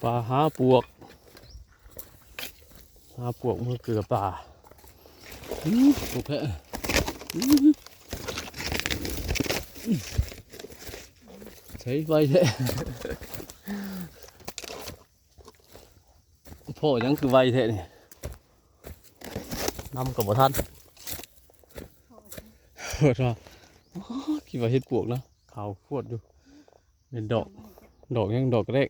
ปลาหาปวกมือเกลือปลาโอเคใช้ไว้เถอะพ่อยังคือไว้เถอะนี่นำกับบ่ทันเฮ้ยคิดว่าเห็ดปวกนะขาวขวดอยู่เป็นดอกยังดอกแรก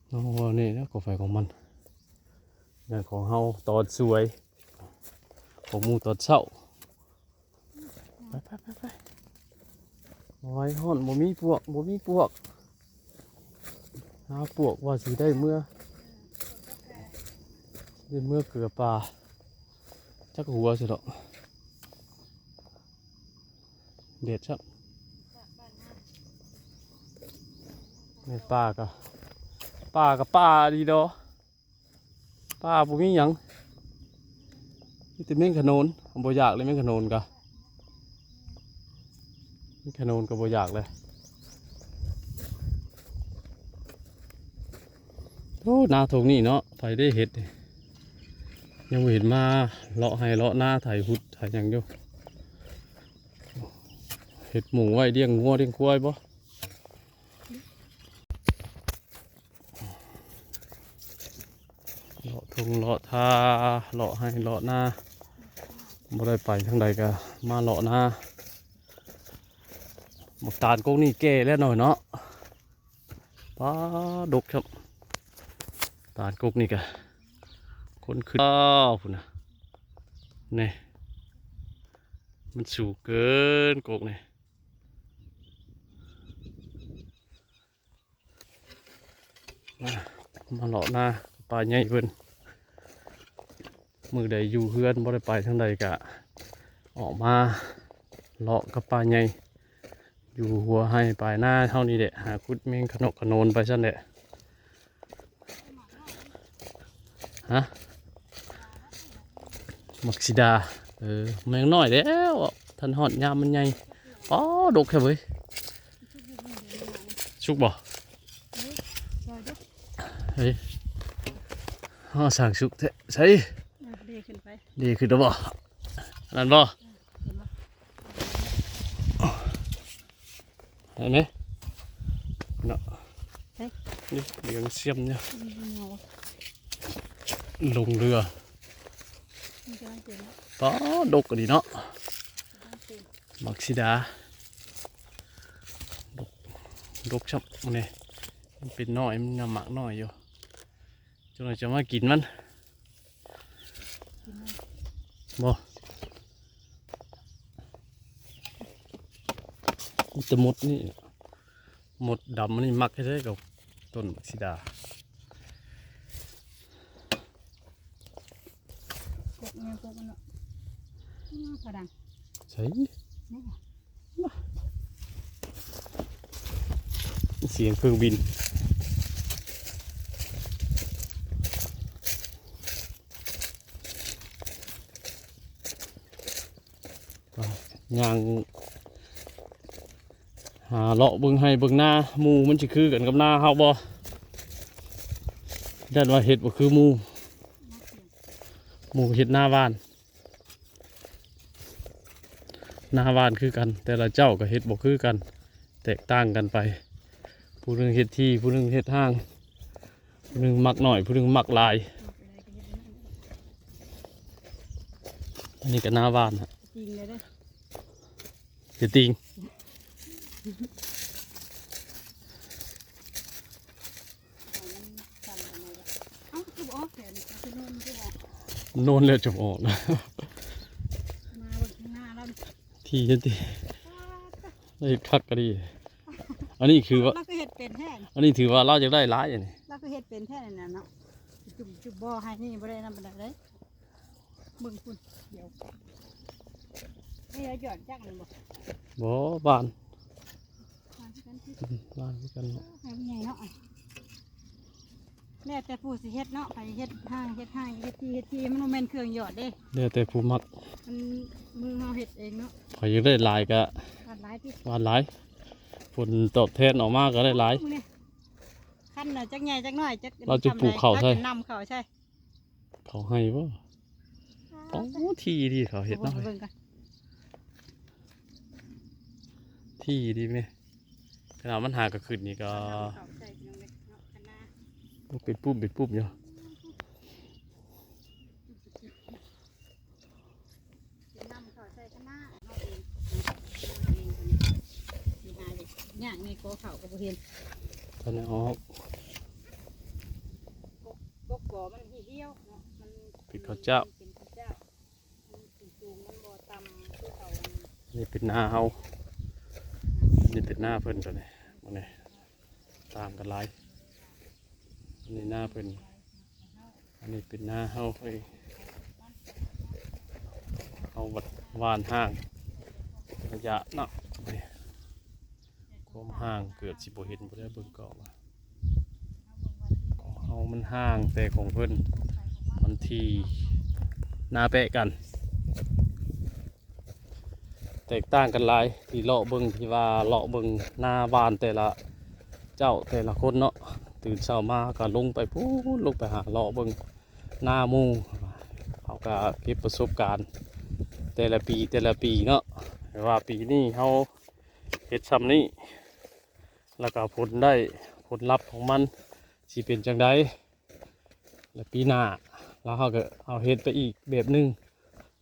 โอ้โหนี่นะกาแฟของมันงานของเฮาตอนสวยของมูตอนเช้าไปโอ้ยห่อนบ่มีปวกหาปวกว่าสิได้เมื่อเกลือปลาจักหัวสิดอกเด็ดชับในป่าดีดอป่าบ่มีหยังมีแต่แมงขนนบ่อยากเลยแมงขนนกะแมงขนนก็บ่อยากเลยโอ้นาทงนี่เนาะไปได้เห็ดยังไม่เห็นมาเลาะให้เลาะหน้าถ่ายหุดถ่ายหยังอยู่เห็ดหมูไว้เลี้ยงงัวเลี้ยงควายบ่เลาะทงเลาะทาเลาะให้เลาะหน้าบ่ได้ไปทางใดก็มาเลาะหน้าหมกตาลก๊กนี่แก่แล้วหน่อยเนาะป้าดกครับตาลก๊กนี่กะคนขึ้นพุ่นนะนี่มันสูงเกินก๊กนี่มาเลาะหน้าปลาใหญ่เพิ่นมือใดอยู่เฮือนบ่ได้ไปทางใดกะออกมาเลาะกับปลาใหญ่อยู่หัวให้ปลายหน้าเท่านี้แหละหาคุดเมงขนกขนนไปซั่นแหละฮะมักซิดาแมงน้อยแล้วทันหอดยามมันใหญ่อ๋อดกแค่เว้ยชุกบ่เฮ้ยสั่งชุกใช่ดีขึ้นแล้วบ่นั่นบ่เห็นไหมเนาะนี่เลี้ยงเสียมเนี่ยลงเรือป้าดกกันดีเนาะมักซิดาดกชับนี่มันเป็นน้อยมันหมักน้อยอยู่จนเราจะมากินมันบ่จะมดนี่มดดำมันนี่มักให้ได้กับต้นมักซิดาใช่เสียงเครื่องบินย่างหาเลาะเบิ่งให้เบิ่งหน้าหมูมันจะคือกันกับหน้าเฮาบ่ด้านว่าเห็ดบ่คือหมูเห็ดหน้าบ้านคือกันแต่ละเจ้าก็เห็ดบ่คือกันแตกต่างกันไปผู้หนึ่งเห็ดที่ผู้หนึ่งเห็ดห้างผู้หนึ่งมักหน่อยผู้หนึ่งมักลายอันนี้ก็หน้าบ้านฮะจะติงโน่นเลยจะออกนะที่จะตีได้คักก็ดีอันนี้คือว่าอันนี้ถือว่าเราจะได้ร้ายอย่างนี้เราก็เห็ดเป็นแท้นั่นเนาะจุ่มบ่อให้นี่บ่ได้นำบันไดเลยมึงคุณเดี๋ยวไม่หย่อนจักเลยบ่บ้านกันเนาะให้ใหญ่เนาะแล้วแต่ผู้สิเฮ็ดเนาะไปเฮ็ดห้างเฮ็ดที่มันแม่นเครื่องหยอดเด้แล้วแต่ผู้มักมันมือเฮาเฮ็ดเองเนาะใครจะได้ลายก็วาดหลายที่วาดหลายผ ลตอบแทนออกมาก็ได้หลาย นี่ขั้นน่ะจักใหญ่จักน้อยจัก เราจะปลูกข้าวใช่ จักนำข้าวใช่ เขาให้บ่โอ้ที่ดีเขาเฮ็ดเนาะ เบิ่งกัน ที่ดีไหมขนาดมันหากระขึ้นนี่ก็ ข้าวใส่พี่น้องเด้อเนาะคณะ เป็นปุ๊บอยู่ นำข้าวใส่คณะเฮาเองมีหาดิย่างในโกข้าวก็บ่เห็น ตอนนี้ออก กกบ่มันเหี่ยวเนาะมัน เป็นข้าวเจ้า เป็นข้าวเจ้ามันสูงมันบ่ต่ำคือเขา นี่เป็นหน้าเฮานี่เป็นหน้าเพิ่นตัวนี้มาเนี่ยตามกันหลายอันนี้หน้าเพิ่นอันนี้เป็นหน้าเฮาเฮ้ยเอาวัดวานห้างระยะเนาะนี่ความห่างเกิดสิบ่เห็นบ่ได้เบิ่งเก่าว่าของเฮามันห่างแต่ของเพิ่นมันทีหน้าแปะกัน แตกต่างกันหลายที่เลาะเบิงที่ว่าเลาะเบิงหน้าบ้านแต่ละเจ้าแต่ละคนเนาะตื่นเช้ามาก็ลงไปพูดลงไปหาเลาะเบิงหน้าหมู่เขาก็เก็บประสบการณ์แต่ละปีเนาะแต่ว่าปีนี้เขาเฮ็ดซ้ำนี้แล้วก็ผลลัพธ์ของมันสิเป็นจังไดและปีหน้าแล้วเขาก็เอาเฮ็ดไปอีกแบบหนึง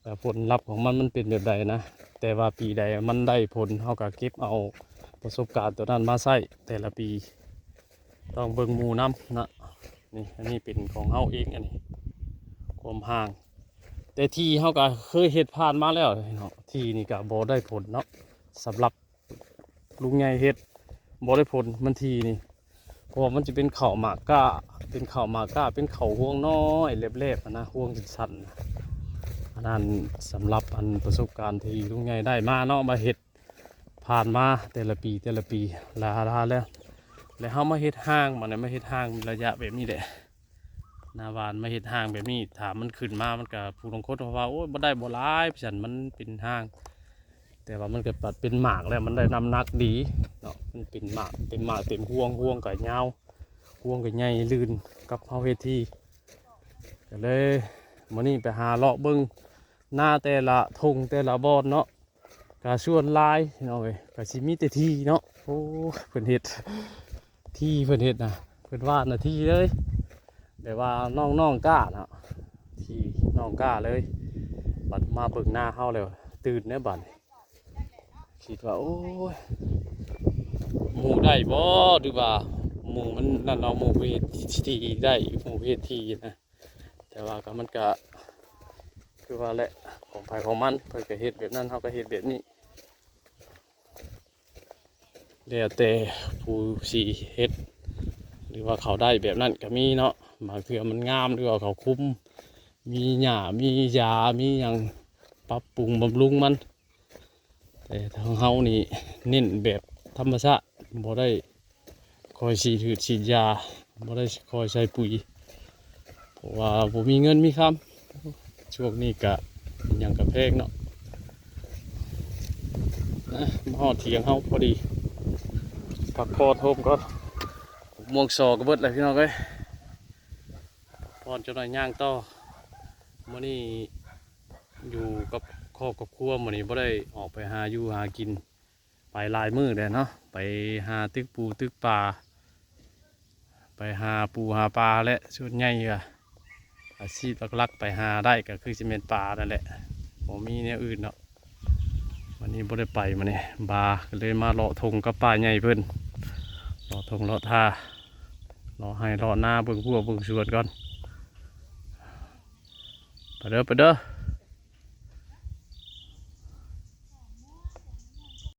แต่ผลลัพธ์ของมันเป็นแบบใดนะแต่ว่าปีใดมันได้ผลเขาก็เก็บเอาประสบการณ์ตัวนั้นมาใช้แต่ละปีต้องเบิ่งหมู่น้ำนะนี่อันนี้เป็นของเฮาเองอันนี้ความห่าง แต่ที่เขาก็เคยเฮ็ดผ่านมาแล้วเนาะที่นี่ก็บ่ได้ผลเนาะสำหรับลุงใหญ่เฮ็ดบ่ได้ผลมันทีนี่เพราะว่ามันจะเป็นข้าวหมากก้าเป็นข้าวห่วงน้อยเล็บๆนะห่วงสั้นๆอันนั้นสำหรับอันประสบการณ์ที่ลุงใหญ่ได้มาเนาะมาเฮ็ดผ่านมาแต่ละปีลาแล้วเฮามาเฮ็ดห้างมันมาเฮ็ดห้างระยะแบบนี้แหละหน้าวานมาเฮ็ดห้างแบบนี้ถามมันขึ้นมามันก็ผู้ลงโคตรว่าโอ้ยบ่ได้บ่หลายฉันมันเป็นห้างแต่ว่ามันก็ปัดเป็นหมากแล้วมันได้น้ำหนักดีเนาะมันเป็นหมากเต็มห่วงก็ยาวห่วงก็ใหญ่ลื่นกับเฮาเฮ็ดที่ก็เลยมื้อนี้ไปหาเลาะเบิ่งหน้าแต่ละทงแต่ละบอนเนาะก็ส่วนหลายเนาะเว้ยก็สิมีแต่ที่เนาะโอ้เพิ่นเฮ็ดที่เพิ่นเฮ็ดนะเพิ่นวาดนะที่เลยแต่ว่าน้องกล้าเนาะที่น้องกล้าเลยบัดมาเบิ่งหน้าเฮาแล้วตื่นแน่บัดนี้คิดว่าโอ้ยหมู่ได้บ่หรือว่าหมู่มันนั่นเนาะหมู่เวทที่ได้หมู่เวทที่นะแต่ว่าก็มันก็คือว่าแหละของภายของมันเพิ่นก็เฮ็ดแบบนั้นเฮาก็เฮ็ดแบบนี้แล้วแต่ผู้สิเฮ็ดหรือว่าเขาได้แบบนั้นก็มีเนาะบางเทื่อมันงามหรือว่าเขาคุ้มมีหญ้ามียามีหยังปรับปรุงบำรุงมันแต่ทางเฮานี่เน้นแบบธรรมชาติบ่ได้คอยฉีดยาบ่ได้คอยใส่ปุ๋ยเพราะว่าบ่มีเงินมีคำช่วงนี้ก็หยังกระแพงเนาะมาฮอดเถียงเฮาพอดีพักคอโทมก่อนม่วงซอก็เบิดเลยพี่น้องเอ้ยพรจะหน่อยย่างต่อมื้อนี้อยู่กับครอบครัวมื้อนี้บ่ได้ออกไปหาอยู่หากินไปหลายมื้อแล้วเนาะไปหาตึกปูตึกปลาไปหาปูหาปลาและส่วนใหญ่ก็อาชีพหลักๆไปหาได้ก็คือสิเป็นปลานั่นแหละบ่มีแนวอื่นเนาะวันนี้บ่ได้ไปมื้อนี้บาก็เลยมาเลาะทงกับป้าใหญ่เพิ่นเลาะทงเลาะท่ารอให้รอหน้าเบิ่งพวกเบิ่งสวนก่อนไปเด้อ